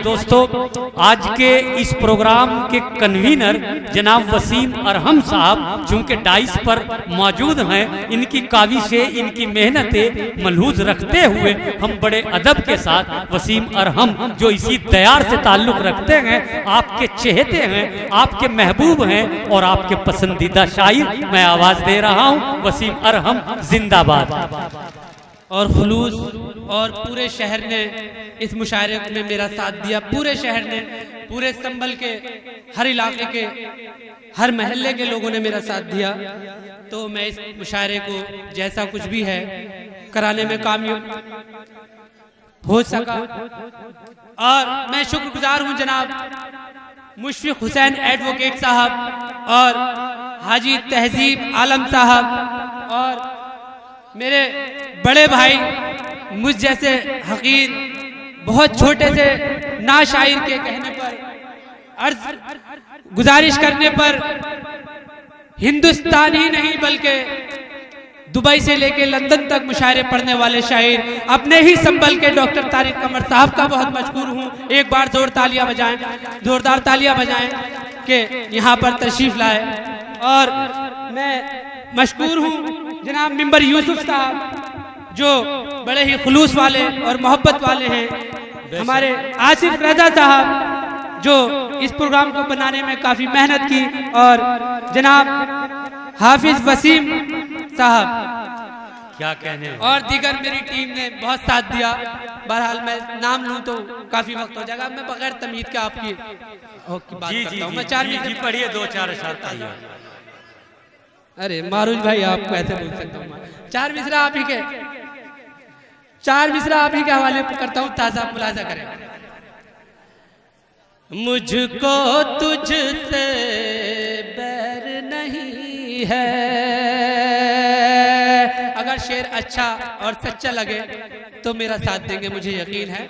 दोस्तों, आज के इस प्रोग्राम के कन्वीनर जनाब वसीम अरहम साहब चूंकि डाइस पर मौजूद हैं, इनकी काविशें, इनकी मेहनतें मलहूज रखते हुए हम बड़े अदब के साथ वसीम अरहम जो इसी दयार से ताल्लुक़ रखते हैं, आपके चहेते हैं, आपके महबूब हैं और आपके पसंदीदा शायर, मैं आवाज़ दे रहा हूँ वसीम अरहम जिंदाबाद। और खुलूस और पूरे शहर ने इस मुशायरे में मेरा साथ दिया, पूरे शहर ने, पूरे संभल के हर इलाके के हर महल्ले के लोगों ने मेरा साथ दिया। तो मैं इस मुशायरे को जैसा कुछ भी है कराने में कामयाब हो सका। और मैं शुक्रगुजार हूँ जनाब मुशफिक हुसैन एडवोकेट साहब और हाजी तहजीब आलम साहब और मेरे बड़े भाई मुझ जैसे हकीर बहुत छोटे से नाशायर के कहने पर, अर्ज गुजारिश करने पर हिंदुस्तान ही नहीं बल्कि दुबई से लेके लंदन तक मुशायरे पढ़ने वाले शायर अपने ही संभल के डॉक्टर तारिक कमर साहब का बहुत मशकूर हूँ। एक बार जोरदार तालियां बजाएं कि यहाँ पर तशरीफ लाए। और मैं मशकूर हूँ जनाब मिंबर यूसुफ साहब जो बड़े ही खुलूस वाले और मोहब्बत वाले हैं, हमारे आसिफ रजा साहब जो इस प्रोग्राम को बनाने में काफ़ी मेहनत की, और जनाब हाफिज वसीम साहब क्या कहने, और दीगर मेरी टीम ने बहुत साथ दिया। बहरहाल मैं नाम लूँ तो काफ़ी वक्त हो जाएगा, मैं बगैर तमीज़ के आपकी बात करता हूँ। मैं चार मिनट पढ़िए, 2-4 अशआर पढ़िए। अरे मारूज भाई, आपको ऐसे बोल सकता हूँ। चार मिसरा आप ही के हवाले करता हूँ, ताज़ा मुलाजा करें। मुझको तुझसे बैर नहीं है। अगर शेर अच्छा और सच्चा लगे तो मेरा साथ देंगे, मुझे यकीन है।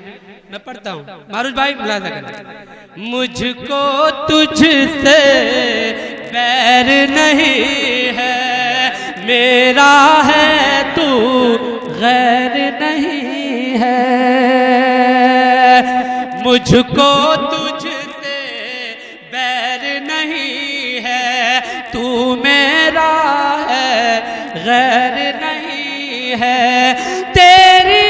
मैं पढ़ता हूँ, मारूज भाई मुलाजा करें। मुझको तुझसे बैर नहीं है, मेरा है तू गैर नहीं है। मुझको तुझसे बैर नहीं है, तू मेरा है गैर नहीं है। तेरी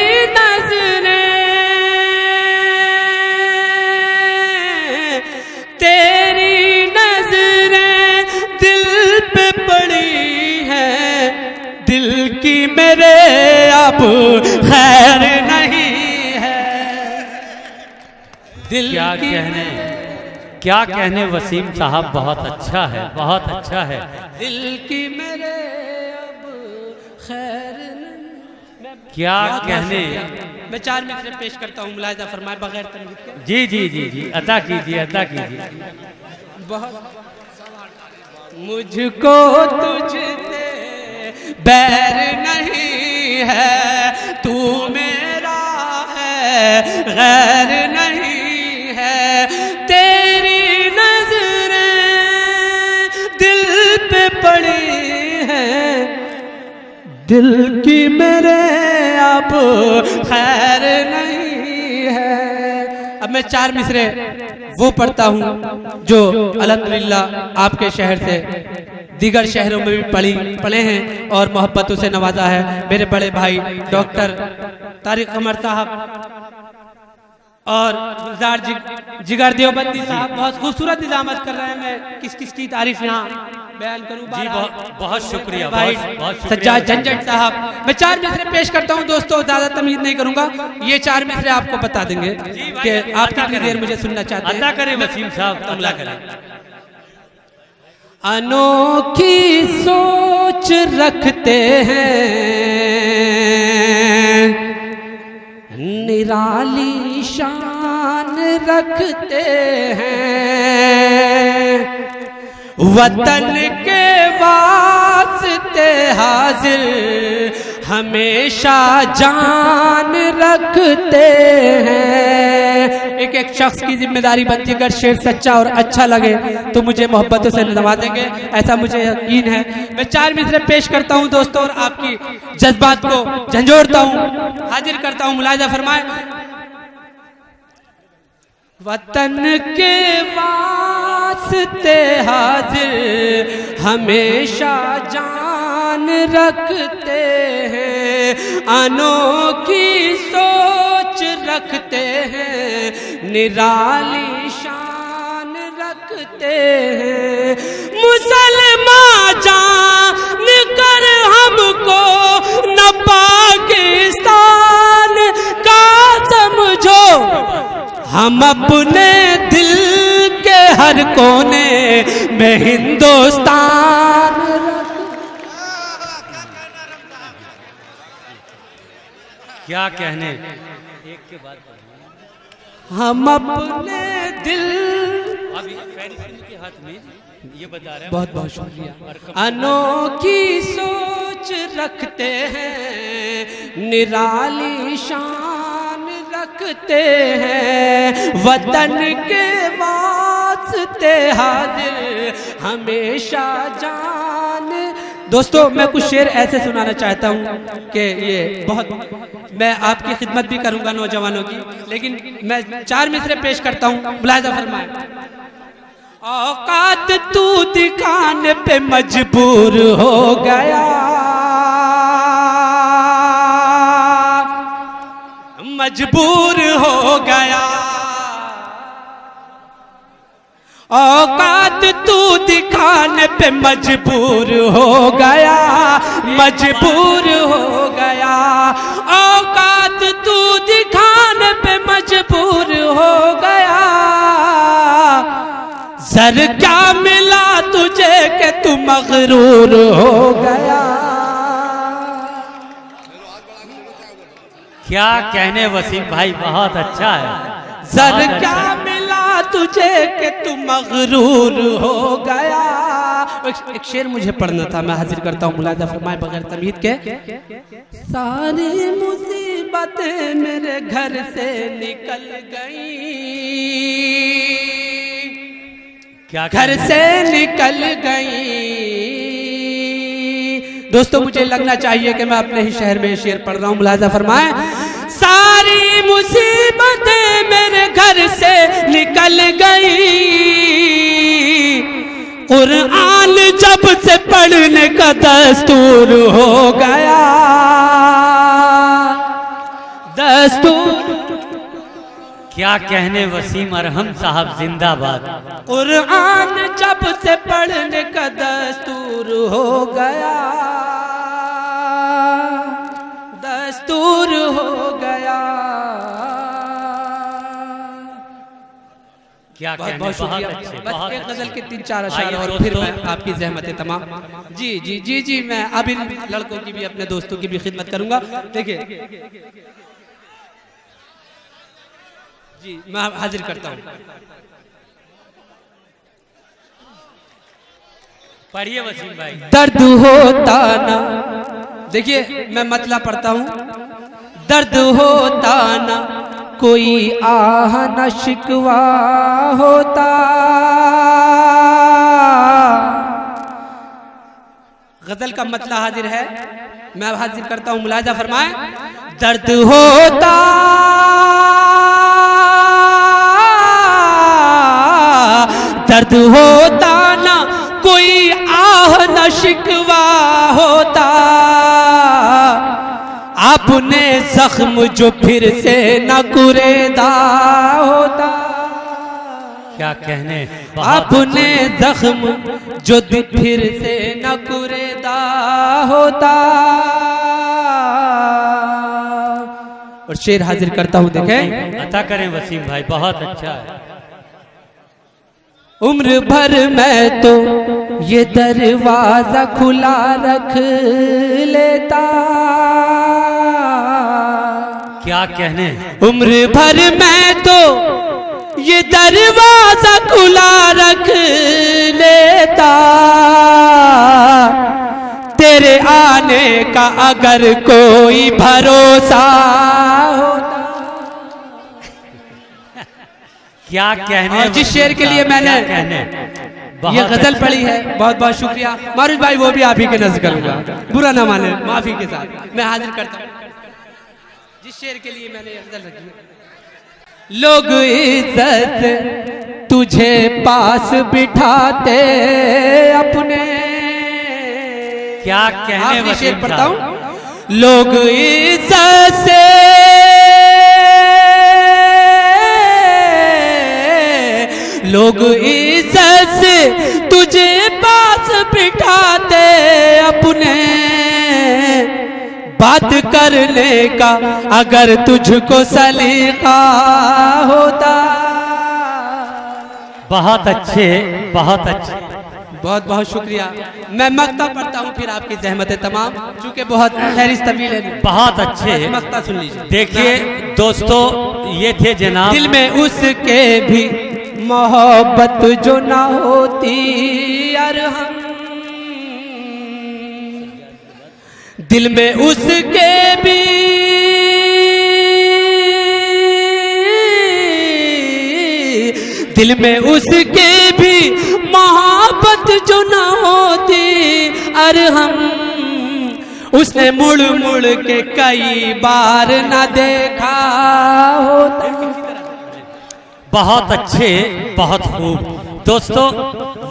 मेरे अब खैर नहीं है। दिल क्या कहने वसीम साहब, बहुत अच्छा है, बहुत अच्छा है। दिल की मेरे अब खैर नहीं। क्या कहने। मैं 4 मिनट पेश करता हूँ, मुलाहिजा फरमाए बगैर तमीज़ के। जी जी जी जी, अता कीजिए। बहुत मुझको तुझसे बैर नहीं है, तू मेरा है गैर नहीं है। तेरी नजरें दिल पे पड़ी हैं, दिल की मेरे अब खैर नहीं है। अब मैं 4 मिसरे वो पढ़ता हूँ जो अल्हम्दुलिल्लाह आपके शहर से दीगर शहरों में भी पढ़े हैं और मोहब्बतों से नवाजा है। मेरे बड़े भाई डॉक्टर तारिक कमर साहब और गुलजार जिगर देवबंदी साहब बहुत खूबसूरत निजामत कर रहे हैं। मैं किस की तारीफ यहाँ बयान करूँ? जी बहुत शुक्रिया भाई सज्जाद झंझट साहब। मैं 4 मिसरे पेश करता हूँ दोस्तों, ज़्यादा तमीज़ नहीं करूँगा। ये 4 मिसरे आपको बता देंगे कि आप कितनी देर मुझे सुनना चाहते हैं। अदा करें वसीम साहब, अमला करें। अनोखी सोच रखते हैं, निराली शान रखते हैं, वतन के वास्ते हाजिर हमेशा जान रखते हैं। एक एक शख्स की जिम्मेदारी बनती है, अगर शेर सच्चा और अच्छा लगे तो मुझे मोहब्बतों से नवाजेंगे, ऐसा मुझे यकीन है। मैं 4 मिसरे पेश करता हूं दोस्तों और आपकी जज्बात को झंझोड़ता हूं, हाजिर करता हूं। मुलाहिजा फरमाए। वतन के वास्ते हाजिर हमेशा जान रखते हैं, अनोखी सोच रखते हैं, निराली शान रखते हैं। मुसलमान जान कर हमको न पाकिस्तान का समझो, हम अपने दिल के हर कोने में हिंदुस्तान। क्या कहने, एक के बाद हम अपने दिल, अभी के हाथ में ये बता रहे हैं। बहुत बहुत शुक्रिया। अनोखी सोच रखते हैं, निराली शान रखते हैं, वतन के वास्ते हाजिर हमेशा जान। दोस्तों मैं कुछ शेर ऐसे सुनाना चाहता हूँ कि ये बहुत, मैं आपकी खिदमत भी करूँगा नौजवानों की, लेकिन मैं 4 मिसरे पेश करता हूँ, मुलाहिजा फरमाएं। औकात तू दिखाने पे मजबूर हो गया, मजबूर हो गया। औकात तू दिखाने पे मजबूर हो गया, मजबूर हो गया। औकात तू दिखाने पे मजबूर हो गया। सर क्या मिला तुझे कि तू मगरूर हो गया। क्या कहने वसीम भाई, बहुत अच्छा है। सर क्या मिला तुझे कि तू मगरूर हो गया। एक शेर मुझे पढ़ना था, मैं हाजिर करता हूँ, मुलाहिजा फरमाए बगैर तमीद के। सारी मुसीबतें मेरे घर से निकल गई, क्या घर से निकल गई। दोस्तों मुझे लगना चाहिए कि मैं अपने ही शहर में शेर पढ़ रहा हूँ, मुलाहिजा फरमाएं। सारी मुसीबतें मेरे घर से निकल गई, कुरान जब से पढ़ने का दस्तूर हो गया, दस्तूर। क्या कहने वसीम अरहम साहब, जिंदाबाद। कुरान जब से पढ़ने का दस्तूर हो गया, दस्तूर हो गया। क्या बहुत कहने, बहुत शुक्रिया। बहुत अच्छे, बस बहुत एक अच्छे। गजल के 3-4 अशार आइए और दोस्तों। फिर मैं आपकी जहमत तमाम। जी जी जी जी, मैं अब इन लड़कों की भी, अपने दोस्तों की भी खिदमत करूंगा। देखिए जी, मैं हाजिर करता हूँ। पढ़िए वसीम भाई। दर्द होता ना, देखिए मैं मतला पढ़ता हूँ। दर्द होता ना कोई आह न शिकवा होता, गजल का मतला हाजिर है, मैं हाजिर करता हूँ, मुलाहिजा फरमाएं। दर्द होता दर्द होता ना कोई आह न शिकवा होता, आपने जख्म जो फिर से न कुरेदा होता। क्या कहने, आपने जख्म जो फिर से न कुरेदा होता। और शेर हाजिर करता हूं, देखें। अता करें वसीम भाई, बहुत अच्छा है। उम्र भर मैं तो ये दरवाजा खुला रख लेता, क्या कहने, उम्र भर मैं तो ये दरवाजा खुला रख लेता, तेरे आने का अगर कोई भरोसा होता। क्या कहने। और जिस शेर के लिए मैंने ये गजल पढ़ी है, बहुत बहुत शुक्रिया मारूफ भाई, वो भी आप ही के नज़र करूंगा, बुरा ना माने, माफी के साथ मैं हाजिर करता हूँ। जिस शेर के लिए मैंने ये गजल रखी है, लोग इज्जत तुझे पास बिठाते अपने। क्या कहने आखिरी शेर वसीम पढ़ता साहब। हूं। लोग इज्जत से लोग इज्जत से तुझे पास बिठाते अपने। बात करने का अगर तुझको सलीका होता। बहुत अच्छे, बहुत अच्छे। बहुत बहुत शुक्रिया। मैं मक्ता पढ़ता हूँ फिर आपकी जहमतें तमाम, चूंकि बहुत फहरिस्त तवील है। बहुत अच्छे। बस मक्ता सुन लीजिए। देखिए दोस्तों, ये थे जनाब। दिल में उसके भी मोहब्बत जो ना होती अरहम। दिल में उसके भी दिल में उसके भी मोहब्बत जो ना होती अरहम। उसने मुड़ मुड़ के कई बार ना देखा होता। बहुत अच्छे, बहुत खूब। दोस्तों,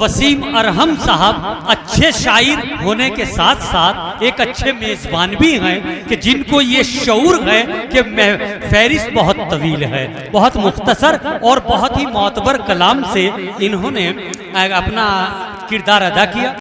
वसीम अरहम साहब अच्छे शायर होने के साथ साथ एक अच्छे मेजबान भी हैं कि जिनको ये शऊर है कि फहरिस्त बहुत तवील है, बहुत मुख्तसर और बहुत ही मोतबर कलाम से इन्होंने अपना किरदार अदा किया।